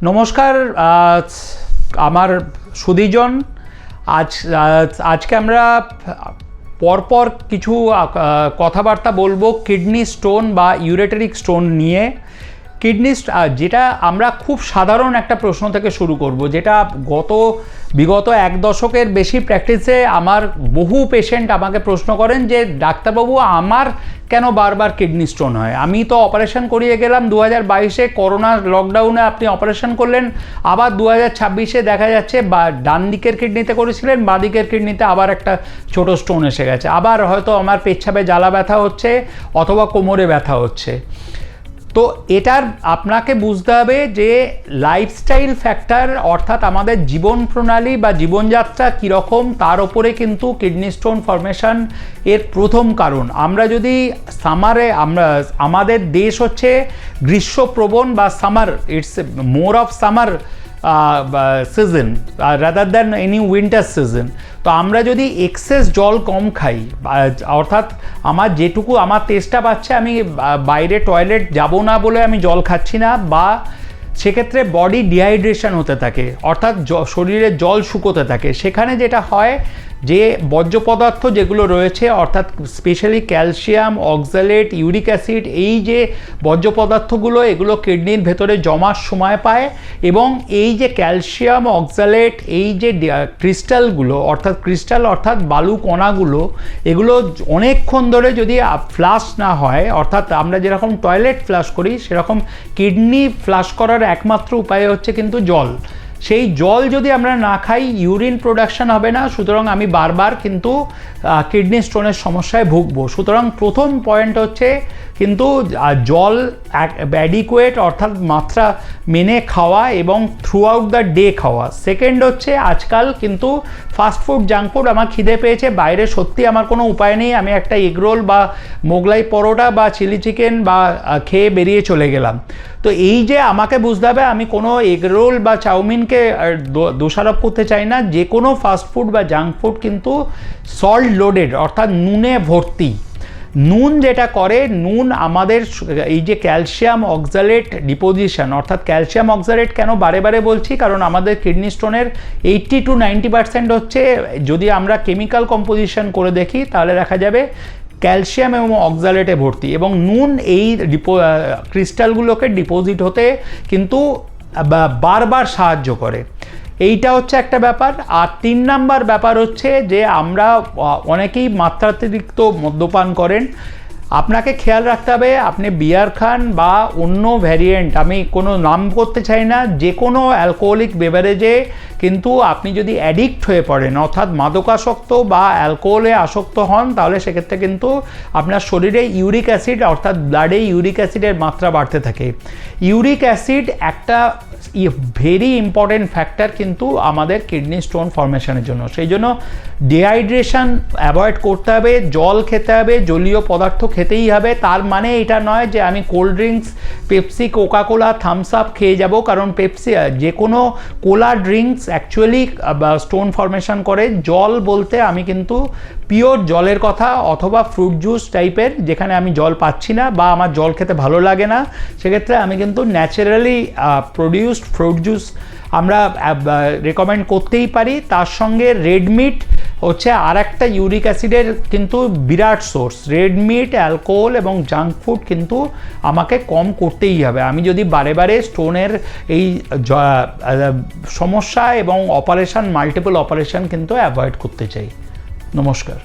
নমস্কার আমার সুধীজন। আজকে আমরা পরপর কিছু কথাবার্তা বলবো কিডনি স্টোন বা ইউরেটারিক স্টোন নিয়ে। কিডনি যেটা আমরা খুব সাধারণ একটা প্রশ্ন থেকে শুরু করব, যেটা বিগত এক দশকের বেশি প্র্যাকটিসে আমার বহু পেশেন্ট আমাকে প্রশ্ন করেন যে ডাক্তারবাবু আমার কেন বারবার কিডনি স্টোন হয়। আমি তো অপারেশন করিয়ে গেলাম 2022-এ, করোনা লকডাউনে আপনি অপারেশন করলেন, আবার 2026-এ দেখা যাচ্ছে ডান দিকের কিডনিতে করেছিলেন, বাঁ দিকের কিডনিতে আবার একটা ছোট স্টোন এসে গেছে, আবার হয়তো আমার পেচ্ছাপে জ্বালা ব্যথা হচ্ছে অথবা কোমরে ব্যথা হচ্ছে। তো এটার আপনাকে বুঝতে হবে যে লাইফস্টাইল ফ্যাক্টর, অর্থাৎ আমাদের জীবন প্রণালী বা জীবনযাত্রা কীরকম তার ওপরে কিন্তু কিডনি স্টোন ফর্মেশন এর প্রথম কারণ। আমরা যদি আমাদের দেশ হচ্ছে গ্রীষ্মপ্রবণ বা summer, it's more of summer season rather than any winter season. তো আমরা যদি এক্সেস জল কম খাই, অর্থাৎ আমার যেটুকু আমার তেষ্টা পাচ্ছে আমি বাইরে টয়লেট যাব না বলে আমি জল খাচ্ছি না, বা সেক্ষেত্রে বডি ডিহাইড্রেশন হতে থাকে, অর্থাৎ শরীরে জল শুকোতে থাকে, সেখানে যেটা হয় যে বর্জ্য পদার্থ যেগুলো রয়েছে, অর্থাৎ specially calcium, oxalate, uric acid, এই যে বর্জ্য পদার্থগুলো এগুলো কিডনির ভেতরে জমার সময় পায়, এবং এই যে ক্যালসিয়াম, অক্সালেট, এই যে ক্রিস্টালগুলো অর্থাৎ বালু কণাগুলো, এগুলো অনেকক্ষণ ধরে যদি ফ্লাশ না হয়, অর্থাৎ আমরা যেরকম টয়লেট ফ্লাশ করি সেরকম কিডনি ফ্লাশ করার একমাত্র উপায় হচ্ছে কিন্তু জল। সেই জল যদি আমরা না খাই ইউরিন প্রোডাকশন হবে না, সুতরাং আমি বারবার কিন্তু কিডনি স্টোনের সমস্যায় ভুগবো। সুতরাং প্রথম পয়েন্ট হচ্ছে কিন্তু জল অ্যাডিকুয়েট, অর্থাৎ মাত্রা মেনে খাওয়া এবং থ্রু আউট দ্য ডে খাওয়া। সেকেন্ড হচ্ছে আজকাল কিন্তু ফাস্টফুড, জাঙ্ক ফুড, আমার খিদে পেয়েছে, বাইরে সত্যি আমার কোনো উপায় নেই, আমি একটা এগরোল বা মোগলাই পরোটা বা চিলি চিকেন বা খেয়ে বেরিয়ে চলে গেলাম। তো এই যে আমাকে বুঝতে হবে, আমি কোনো এগরোল বা চাউমিনকে দোষারোপ করতে চাই না, যে কোনো ফাস্টফুড বা জাঙ্ক ফুড কিন্তু সল্ট লোডেড, অর্থাৎ নুনে ভর্তি। নুন যেটা করে, নুন আমাদের এই যে ক্যালসিয়াম অক্সালেট ডিপোজিশন, অর্থাৎ ক্যালসিয়াম অক্সালেট কেন বারে বারে বলছি, কারণ আমাদের কিডনি স্টোনের 80 to 90% হচ্ছে, যদি আমরা কেমিক্যাল কম্পোজিশন করে দেখি তাহলে দেখা যাবে ক্যালসিয়াম এবং অক্সালেটে ভর্তি, এবং নুন এই ক্রিস্টালগুলোকে ডিপোজিট হতে কিন্তু বারবার সাহায্য করে। এইটা হচ্ছে একটা ব্যাপার। আর 3 নাম্বার ব্যাপার হচ্ছে যে আমরা অনেকেই মাত্রাতিরিক্ত মদ্যপান করেন। আপনাকে খেয়াল রাখতে হবে, আপনি বিয়ার খান বা অন্য ভ্যারিয়েন্ট, আমি কোনো নাম করতে চাই না, যে কোনো অ্যালকোহলিক বেভারেজে কিন্তু আপনি যদি অ্যাডিক্ট হয়ে পড়েন, অর্থাৎ মাদকাসক্ত বা অ্যালকোহলে আসক্ত হন, তাহলে সেক্ষেত্রে কিন্তু আপনার শরীরে ইউরিক অ্যাসিড, অর্থাৎ ব্লাডে ইউরিক অ্যাসিডের মাত্রা বাড়তে থাকে। ইউরিক অ্যাসিড একটা ভেরি ইম্পর্টেন্ট ফ্যাক্টর কিন্তু আমাদের কিডনি স্টোন ফর্মেশনের জন্য। সেই জন্য ডিহাইড্রেশন অ্যাভয়েড করতে হবে, জল খেতে হবে, জলীয় পদার্থ খেতেই হবে। তার মানে এটা নয় যে আমি cold drinks, Pepsi, Coca-Cola, Thums Up খেয়ে যাব, কারণ পেপসি, যে কোনো cola drinks actually stone formation করে। জল বলতে আমি কিন্তু পিওর জলের কথা, অথবা ফ্রুট জুস টাইপের, যেখানে আমি জল পাচ্ছি না বা আমার জল খেতে ভালো লাগে না, সেক্ষেত্রে আমি কিন্তু ন্যাচারালি প্রডিউসড ফ্রুট জুস আমরা রেকমেন্ড করতেই পারি। তার সঙ্গে রেড মিট হচ্ছে আর একটা ইউরিক অ্যাসিডের কিন্তু বিরাট সোর্স। রেড মিট, অ্যালকোহল এবং জাঙ্ক ফুড কিন্তু আমাকে কম করতেই হবে, আমি যদি বারে বারে স্টোনের এই সমস্যা এবং অপারেশন, মাল্টিপল অপারেশন কিন্তু অ্যাভয়েড করতে চাই। নমস্কার।